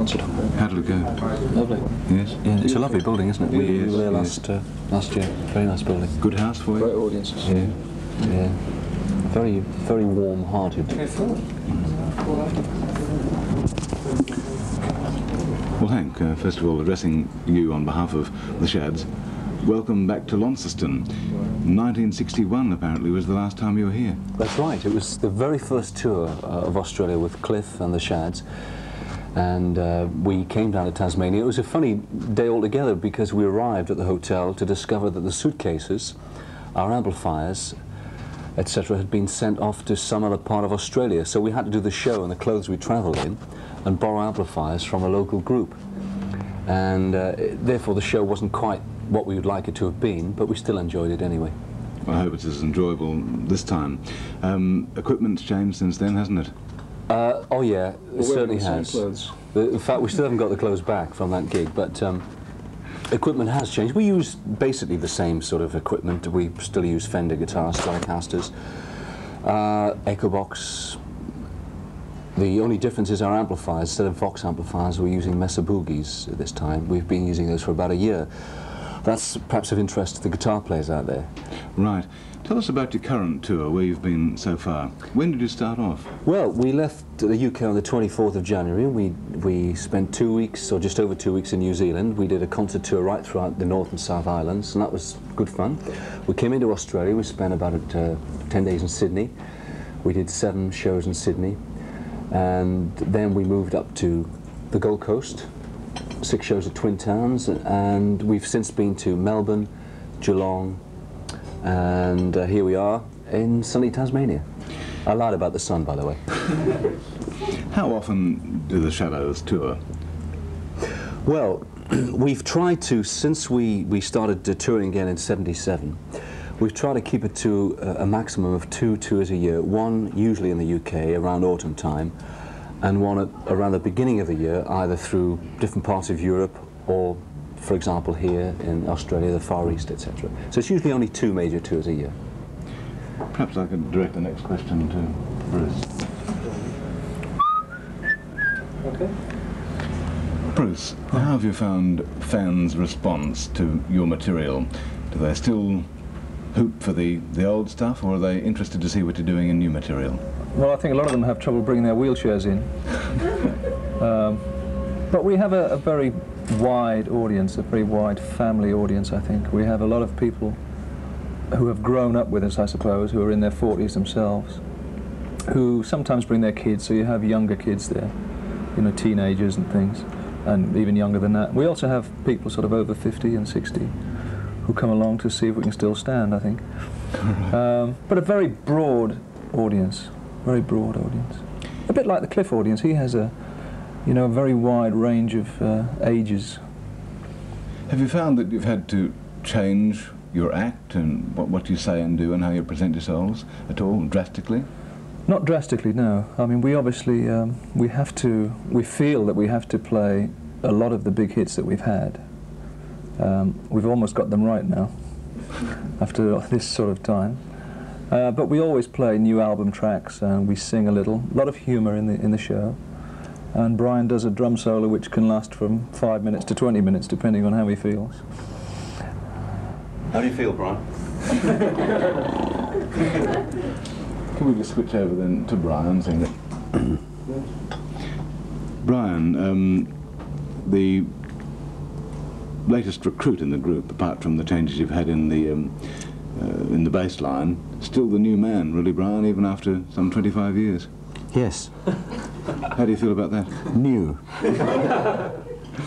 How did it go? Lovely. Yes? Yeah, it's a lovely building, isn't it? We were there last year. Very nice building. Good house for you? Great audiences. Yeah. Yeah. Very, very warm-hearted. Well, Hank, first of all, addressing you on behalf of the Shads, welcome back to Launceston. 1961, apparently, was the last time you were here. That's right. It was the very first tour of Australia with Cliff and the Shads. And we came down to Tasmania. It was a funny day altogether because we arrived at the hotel to discover that the suitcases, our amplifiers, etc., had been sent off to some other part of Australia. So we had to do the show in the clothes we travelled in and borrow amplifiers from a local group. And therefore the show wasn't quite what we would like it to have been, but we still enjoyed it anyway. Well, I hope it's as enjoyable this time. Equipment's changed since then, hasn't it? Oh yeah, it certainly has. In fact, we still haven't got the clothes back from that gig, but equipment has changed. We use basically the same sort of equipment. We still use Fender guitars, Stratocaster, Echo Box. The only difference is our amplifiers. Instead of Vox amplifiers, we're using Mesa Boogies at this time. We've been using those for about a year. That's perhaps of interest to the guitar players out there. Right. Tell us about your current tour, where you've been so far. When did you start off? Well, we left the UK on the 24th of January. We spent 2 weeks, or just over 2 weeks, in New Zealand. We did a concert tour right throughout the North and South Islands, and that was good fun. We came into Australia. We spent about 10 days in Sydney. We did 7 shows in Sydney, and then we moved up to the Gold Coast, 6 shows at Twin Towns, and we've since been to Melbourne, Geelong, and here we are in sunny Tasmania. I lied about the sun, by the way. How often do the Shadows tour? Well, we've tried to, since we started touring again in '77, we've tried to keep it to a maximum of 2 tours a year, one usually in the UK around autumn time, and one around the beginning of the year, either through different parts of Europe or, for example, here in Australia, the Far East, etc. So it's usually only 2 major tours a year. Perhaps I could direct the next question to Bruce. Okay. Bruce, how have you found fans' response to your material? Do they still hoop for the old stuff, or are they interested to see what you're doing in new material? Well, I think a lot of them have trouble bringing their wheelchairs in. But we have a very wide audience, a very wide family audience, I think. We have a lot of people who have grown up with us, I suppose, who are in their 40s themselves, who sometimes bring their kids, so you have younger kids there, you know, teenagers and things, and even younger than that. We also have people sort of over 50 and 60 who come along to see if we can still stand, I think. But a very broad audience, very broad audience. A bit like the Cliff audience. He has a, you know, a very wide range of ages. Have you found that you've had to change your act and what you say and do and how you present yourselves at all, drastically? Not drastically, no. I mean, we obviously, we feel that we have to play a lot of the big hits that we've had. We've almost got them right now, after this sort of time. But we always play new album tracks, and we sing a lot of humour in the show. And Brian does a drum solo which can last from 5 minutes to 20 minutes, depending on how he feels. How do you feel, Brian? Can we just switch over then to Brian, saying that Brian, the latest recruit in the group, apart from the changes you've had in the bass line, still the new man, really, Brian, even after some 25 years. Yes. How do you feel about that? New.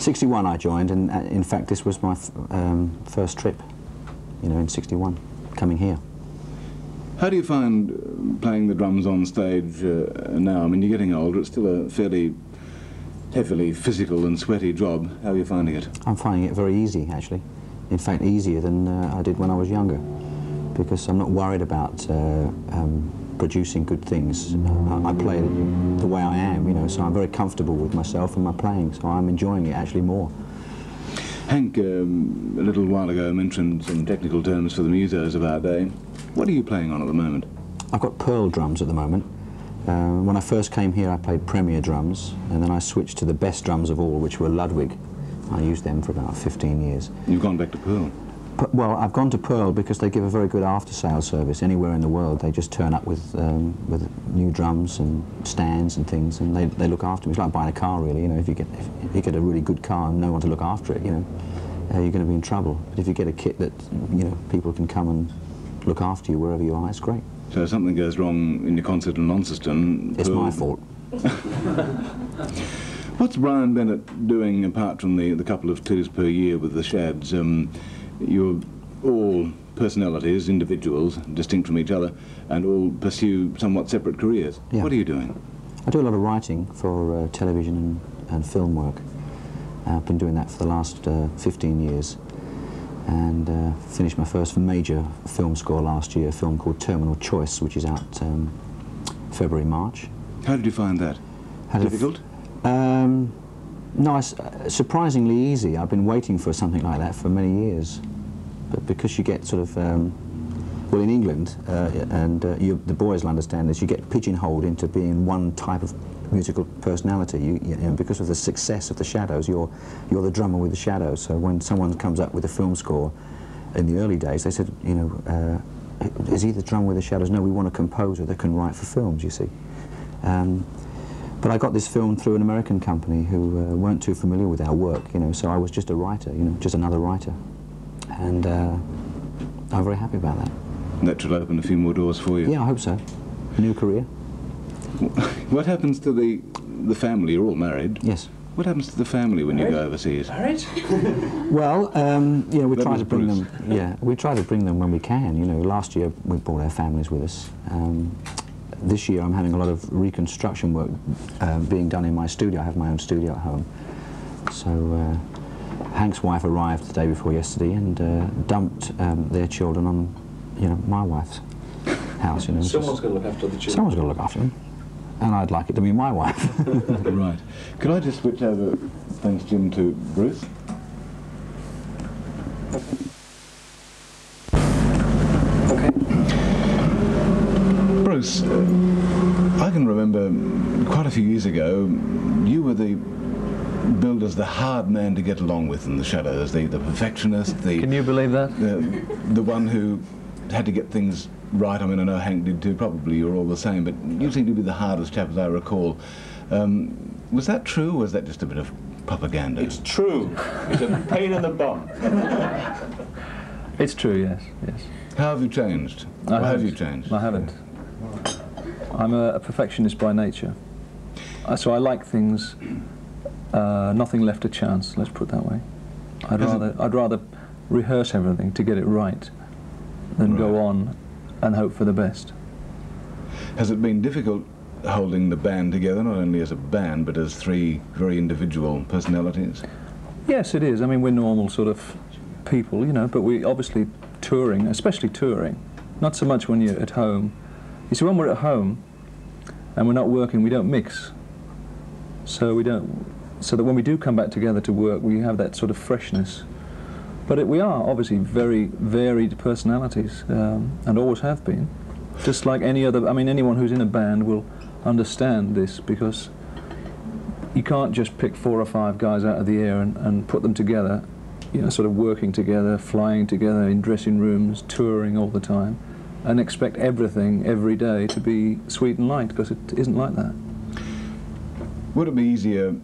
61 I joined, and in fact this was my first trip, you know, in 61, coming here. How do you find playing the drums on stage now? I mean, you're getting older, it's still a fairly heavily physical and sweaty job. How are you finding it? I'm finding it very easy, actually. In fact, easier than I did when I was younger, because I'm not worried about producing good things. I play the way I am, you know, so I'm very comfortable with myself and my playing, so I'm enjoying it actually more. Hank, a little while ago, mentioned some technical terms for the musos of our day. What are you playing on at the moment? I've got pearl drums at the moment, When I first came here, I played Premier drums, and then I switched to the best drums of all, which were Ludwig. I used them for about 15 years. You've gone back to Pearl? Well, I've gone to Pearl because they give a very good after-sale service. Anywhere in the world, they just turn up with new drums and stands and things, and they look after me. It's like buying a car, really. You know, if you get a really good car and no one to look after it, you know, you're going to be in trouble. But if you get a kit that, you know, people can come and look after you wherever you are, it's great. So if something goes wrong in your concert in Launceston... It's my fault. What's Brian Bennett doing apart from the couple of tours per year with the Shads? You're all personalities, individuals, distinct from each other, and all pursue somewhat separate careers. Yeah. What are you doing? I do a lot of writing for television and film work. I've been doing that for the last 15 years, and finished my first major film score last year, a film called Terminal Choice, which is out February, March. How did you find that? Difficult? No, surprisingly easy. I've been waiting for something like that for many years. But because you get sort of, well, in England, the boys will understand this, you get pigeonholed into being one type of musical personality. You know, because of the success of the Shadows, you're the drummer with the Shadows. So when someone comes up with a film score, in the early days, they said, you know, is he the drummer with the Shadows? No, we want a composer that can write for films, you see. But I got this film through an American company who weren't too familiar with our work, you know, so I was just a writer, you know, just another writer. And I'm very happy about that. That should open a few more doors for you. Yeah, I hope so. New career. What happens to the family? You're all married. Yes. What happens to the family when you go overseas? Married? Well, you know, we That try was to bring Bruce. them. Yeah, we try to bring them when we can. You know, last year we brought our families with us. This year I'm having a lot of reconstruction work being done in my studio. I have my own studio at home. So Hank's wife arrived the day before yesterday and dumped their children on, you know, my wife's house. You know, Someone's got to look after the children. someone's got to look after them, and I'd like it to be my wife. Right. Could I just switch over, thanks Jim, to Bruce? Okay. Bruce, I can remember quite a few years ago, you were the billed as the hard man to get along with in the Shadows, the perfectionist, Can you believe that? the one who had to get things right. I mean, I know Hank did too, probably you're all the same, but you seem to be the hardest chap, as I recall. Was that true, or was that just a bit of propaganda? It's true. It's a pain in the bum. It's true, yes, yes. How have you changed? Or have you changed? I haven't. I'm a perfectionist by nature. So I like things, nothing left to chance, let's put it that way. I'd rather rehearse everything to get it right than go on and hope for the best. Has it been difficult holding the band together, not only as a band, but as three very individual personalities? Yes, it is. I mean, we're normal sort of people, you know, but we obviously touring, especially touring, not so much when you're at home. You see, when we're at home and we're not working, we don't mix. So that when we do come back together to work, we have that sort of freshness. But we are obviously very varied personalities, and always have been. Just like any other, I mean, anyone who's in a band will understand this, because you can't just pick 4 or 5 guys out of the air and put them together, you know, sort of working together, flying together in dressing rooms, touring all the time, and expect everything every day to be sweet and light, because it isn't like that. Would it be easier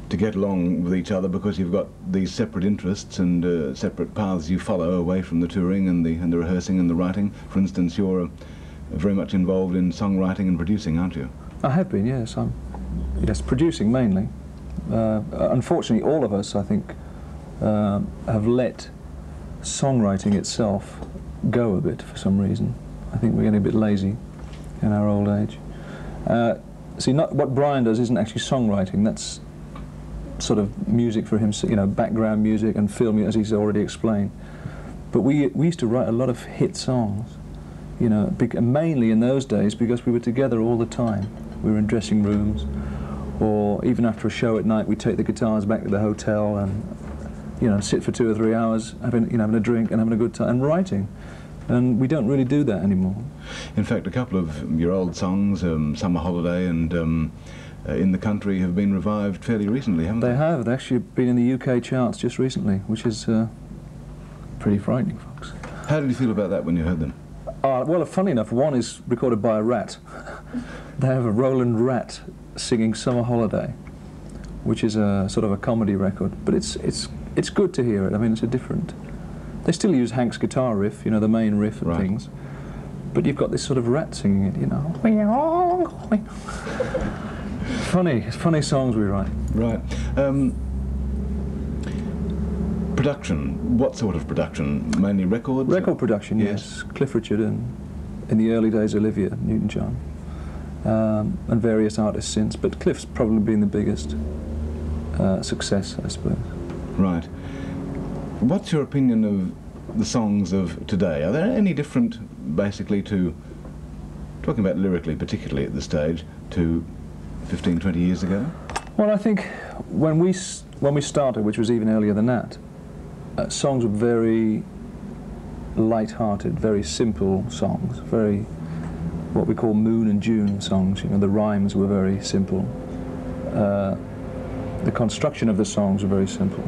to get along with each other because you've got these separate interests and separate paths you follow away from the touring and the rehearsing and the writing? For instance, you're very much involved in songwriting and producing, aren't you? I have been, yes. Yes, producing mainly. Unfortunately, all of us, I think, have let songwriting itself go a bit for some reason. I think we're getting a bit lazy in our old age. See, what Brian does isn't actually songwriting. That's sort of music for him, you know, background music and film, as he's already explained. But we used to write a lot of hit songs, you know, mainly in those days because we were together all the time. We were in dressing rooms, or even after a show at night, we'd take the guitars back to the hotel and, you know, sit for 2 or 3 hours having a drink and having a good time and writing. And we don't really do that anymore. In fact, a couple of your old songs, Summer Holiday and In the Country, have been revived fairly recently, haven't they? They have. They've actually been in the UK charts just recently, which is pretty frightening, folks. How did you feel about that when you heard them? Well, funny enough, one is recorded by a rat. They have a Roland rat singing Summer Holiday, which is a sort of a comedy record, but it's good to hear it. I mean, it's a different... They still use Hank's guitar riff, you know, the main riff and things, but you've got this sort of rat singing it, you know. funny songs we write. Right. Production, what sort of production? Mainly records? Record production, yes. Cliff Richard and, in the early days, Olivia Newton-John, and various artists since, but Cliff's probably been the biggest success, I suppose. Right. What's your opinion of the songs of today? Are they any different, basically, to, talking about lyrically particularly at this stage, to 15, 20 years ago? Well, I think when we started, which was even earlier than that, songs were very light-hearted, very simple songs, very what we call Moon and June songs. You know, the rhymes were very simple. The construction of the songs were very simple.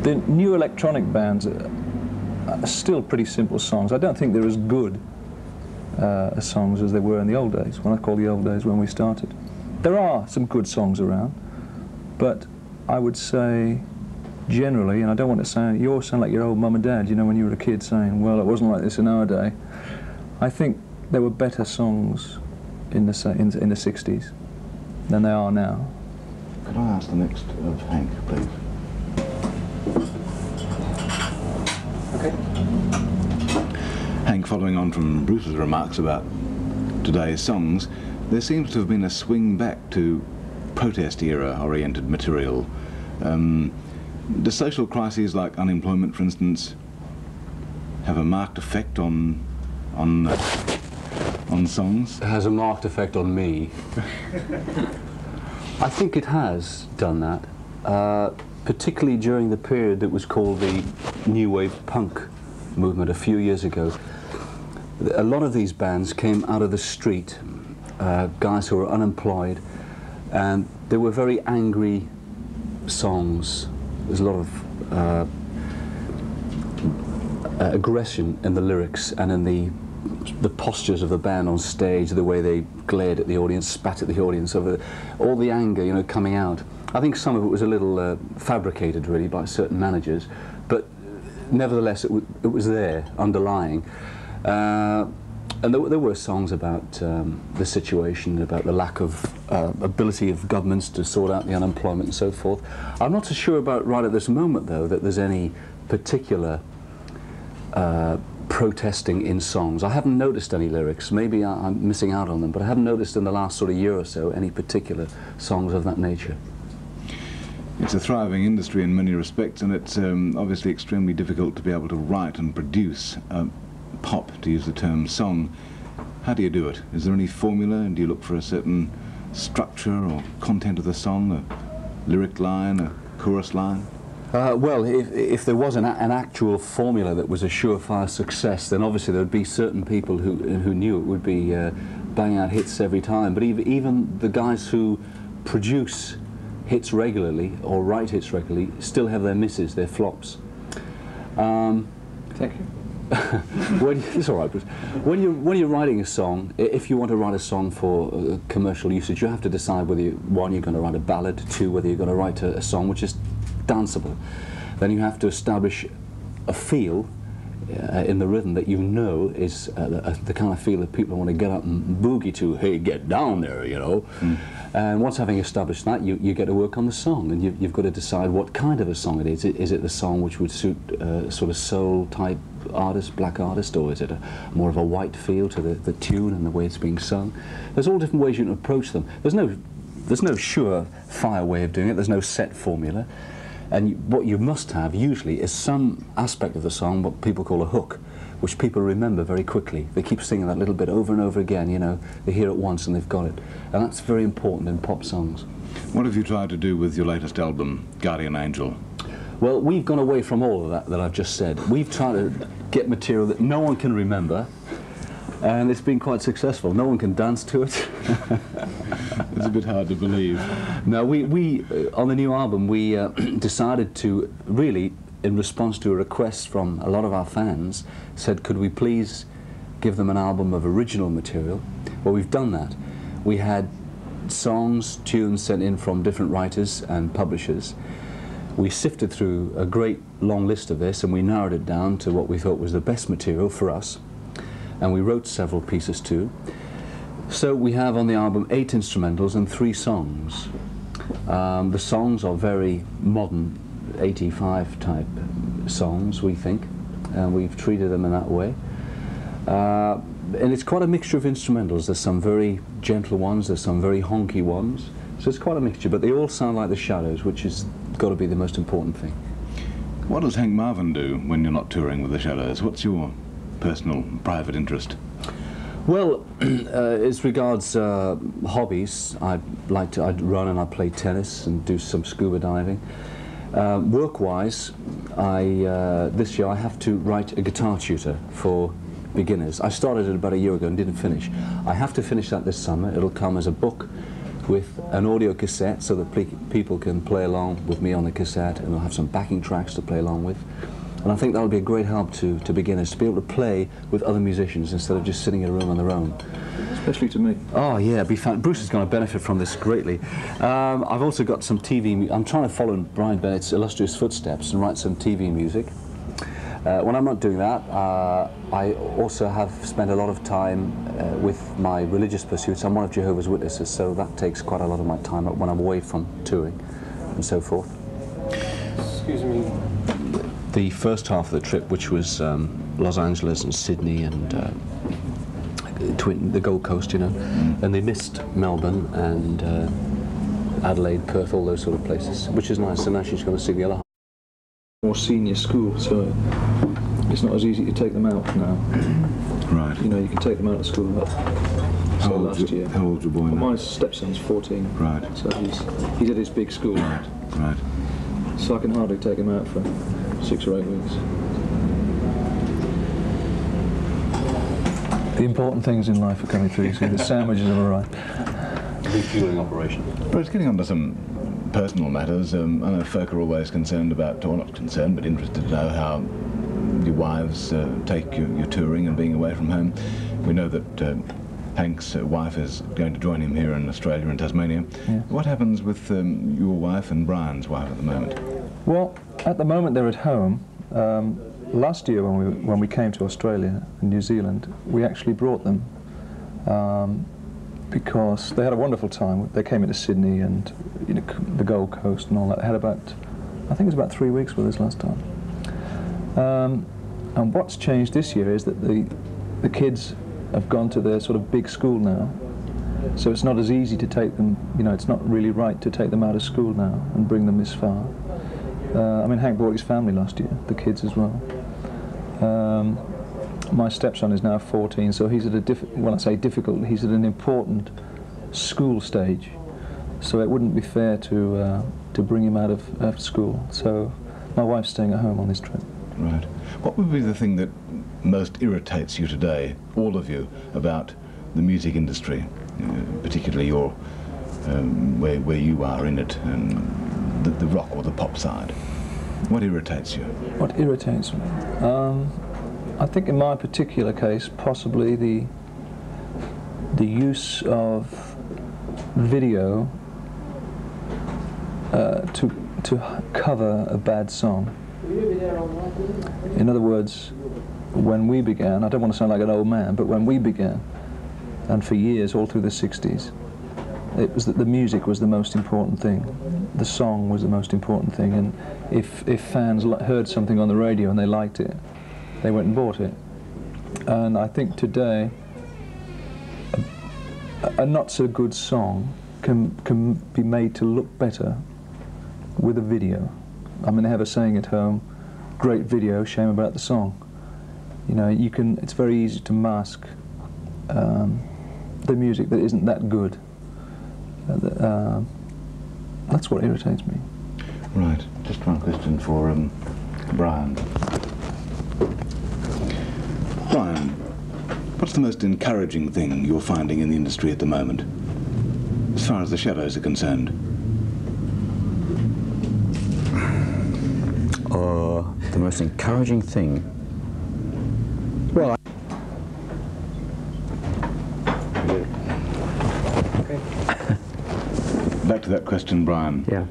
The new electronic bands are still pretty simple songs. I don't think they're as good as songs as they were in the old days, when I call the old days when we started. There are some good songs around, but I would say generally, and I don't want to sound, you all sound like your old mum and dad, you know, when you were a kid saying, well, it wasn't like this in our day. I think there were better songs in the 60s than there are now. Could I ask the next of Hank, please? Okay. Hank, following on from Bruce's remarks about today's songs, there seems to have been a swing back to protest-era-oriented material. Do social crises like unemployment, for instance, have a marked effect on songs? It has a marked effect on me. I think it has done that, particularly during the period that was called the New Wave Punk movement a few years ago. A lot of these bands came out of the street, guys who were unemployed, and they were very angry songs. There's a lot of aggression in the lyrics and in the postures of the band on stage, the way they glared at the audience, spat at the audience, over all the anger, you know, coming out. I think some of it was a little fabricated, really, by certain managers, but nevertheless, it was there, underlying. And there were songs about the situation, about the lack of ability of governments to sort out the unemployment and so forth. I'm not so sure about right at this moment, though, that there's any particular protesting in songs. I haven't noticed any lyrics. Maybe I'm missing out on them, but I haven't noticed in the last sort of year or so any particular songs of that nature. It's a thriving industry in many respects, and it's obviously extremely difficult to be able to write and produce pop, to use the term, song. How do you do it? Is there any formula, and do you look for a certain structure or content of the song, a lyric line, a chorus line? Well, if there was an actual formula that was a surefire success, then obviously there would be certain people who knew it would be banging out hits every time. But even the guys who produce hits regularly or write hits regularly still have their misses, their flops. Thank you. It's all right, Bruce. When you're writing a song, if you want to write a song for commercial usage, you have to decide whether one, you're going to write a ballad, two, whether you're going to write a song which is danceable. Then you have to establish a feel in the rhythm that you know is the kind of feel that people want to get up and boogie to. Hey, get down there, you know. And once having established that, you get to work on the song, and you've got to decide what kind of a song it is. Is it the song which would suit sort of soul-type artist, black artist, or is it more of a white feel to the tune and the way it's being sung? There's all different ways you can approach them. There's no surefire way of doing it. There's no set formula. And what you must have, usually, is some aspect of the song, what people call a hook, which people remember very quickly. They keep singing that little bit over and over again, you know. They hear it once and they've got it. And that's very important in pop songs. What have you tried to do with your latest album, Guardian Angel? Well, we've gone away from all of that I've just said. We've tried to get material that no one can remember, and it's been quite successful. No one can dance to it. It's a bit hard to believe. No, we on the new album, we decided to really, in response to a request from a lot of our fans, said, could we please give them an album of original material? Well, we've done that. We had songs, tunes sent in from different writers and publishers. We sifted through a great long list of this, and we narrowed it down to what we thought was the best material for us. And we wrote several pieces too. So we have on the album 8 instrumentals and 3 songs. The songs are very modern, 85 type songs, we think, and we've treated them in that way. And it's quite a mixture of instrumentals. There's some very gentle ones, there's some very honky ones, so it's quite a mixture, but they all sound like the Shadows, which has got to be the most important thing. What does Hank Marvin do when you're not touring with the Shadows? What's your personal, private interest? Well, as regards hobbies, I'd run and I play tennis and do some scuba diving. Work-wise, this year I have to write a guitar tutor for beginners. I started it about a year ago and didn't finish. I have to finish that this summer. It'll come as a book with an audio cassette so that people can play along with me on the cassette, and we'll have some backing tracks to play along with. And I think that'll be a great help to beginners, to be able to play with other musicians instead of just sitting in a room on their own. Especially to me. Oh yeah, it'd be fun. Bruce is going to benefit from this greatly. I've also got some TV, I'm trying to follow in Brian Bennett's illustrious footsteps and write some TV music. When I'm not doing that, I also have spent a lot of time with my religious pursuits. I'm one of Jehovah's Witnesses, so that takes quite a lot of my time when I'm away from touring and so forth. Excuse me. The first half of the trip, which was Los Angeles and Sydney and the Gold Coast, you know, and they missed Melbourne and Adelaide, Perth, all those sort of places, which is nice. So now she's going to see the other half. More senior school, so it's not as easy to take them out now. Right. You know, you can take them out of school last year. How old's your boy now? My stepson's 14. Right. So he's at his big school. Right. Right. So I can hardly take him out for 6 or 8 weeks. The important things in life are coming through. See, the sandwiches have arrived. Refueling operation. Bruce, getting on to some personal matters, I know folk are always concerned about, or not concerned, but interested to know how your wives take your touring and being away from home. We know that Hank's wife is going to join him here in Australia and Tasmania. Yeah. What happens with your wife and Brian's wife at the moment? Well, at the moment they're at home. Last year when we came to Australia and New Zealand, we actually brought them because they had a wonderful time. They came into Sydney and the Gold Coast and all that. They had about, I think it was about 3 weeks with us last time. And what's changed this year is that the kids have gone to their sort of big school now, so it's not as easy to take them, it's not really right to take them out of school now and bring them this far. I mean, Hank brought his family last year, the kids as well. My stepson is now 14, so he's at when I say difficult, he's at an important school stage, so it wouldn't be fair to bring him out of school. So my wife's staying at home on this trip. Right. What would be the thing that most irritates you today, all of you, about the music industry, particularly your where you are in it, and the rock or the pop side? What irritates you? What irritates me? I think in my particular case, possibly the use of video to cover a bad song. In other words, when we began, I don't want to sound like an old man, but when we began, and for years, all through the 60s, it was that the music was the most important thing. The song was the most important thing, and if fans heard something on the radio and they liked it, they went and bought it. And I think today, a not so good song can be made to look better with a video. I mean, they have a saying at home, great video, shame about the song. It's very easy to mask the music that isn't that good. That's what irritates me. Right. just one question for Brian. Brian, what's the most encouraging thing you're finding in the industry at the moment, as far as the shadows are concerned? The most encouraging thing? Well, Back to that question, Brian. yeah.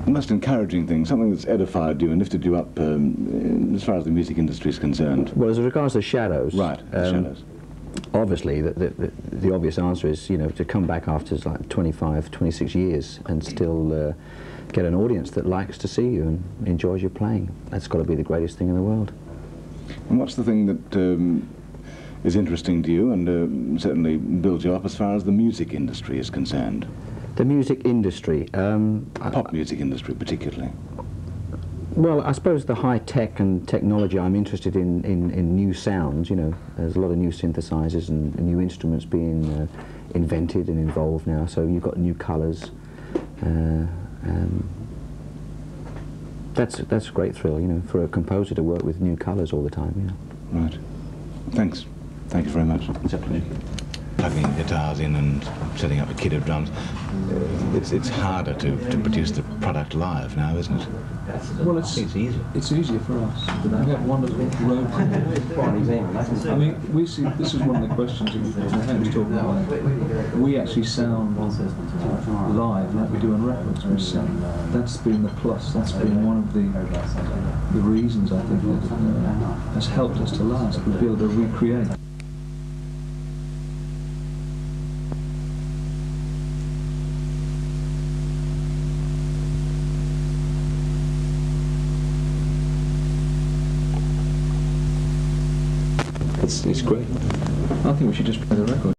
The most encouraging thing, something that's edified you and lifted you up as far as the music industry is concerned. Well, as regards to shadows, Right, the shadows. obviously the obvious answer is, you know, to come back after like 25, 26 years and still get an audience that likes to see you and enjoys your playing. That's got to be the greatest thing in the world. And what's the thing that is interesting to you and certainly builds you up as far as the music industry is concerned? The music industry. Pop music industry particularly. Well, I suppose the high tech and technology, I'm interested in new sounds, you know. There's a lot of new synthesizers and new instruments being invented and involved now, so you've got new colours. That's a great thrill, you know, for a composer to work with new colours all the time, you know. Right. Thanks. Thank you very much. Plugging guitars in and setting up a kit of drums. It's harder to produce the product live now, isn't it? Well, it's easier. It's easier for us. We have wonderful road. I mean, we see. This is one of the questions that Hank was talking about. We actually sound live like we do on records. We sound. That's been the plus. That's been one of the reasons I think that has helped us to last. We've been able to recreate. It's great. I think we should just play the record.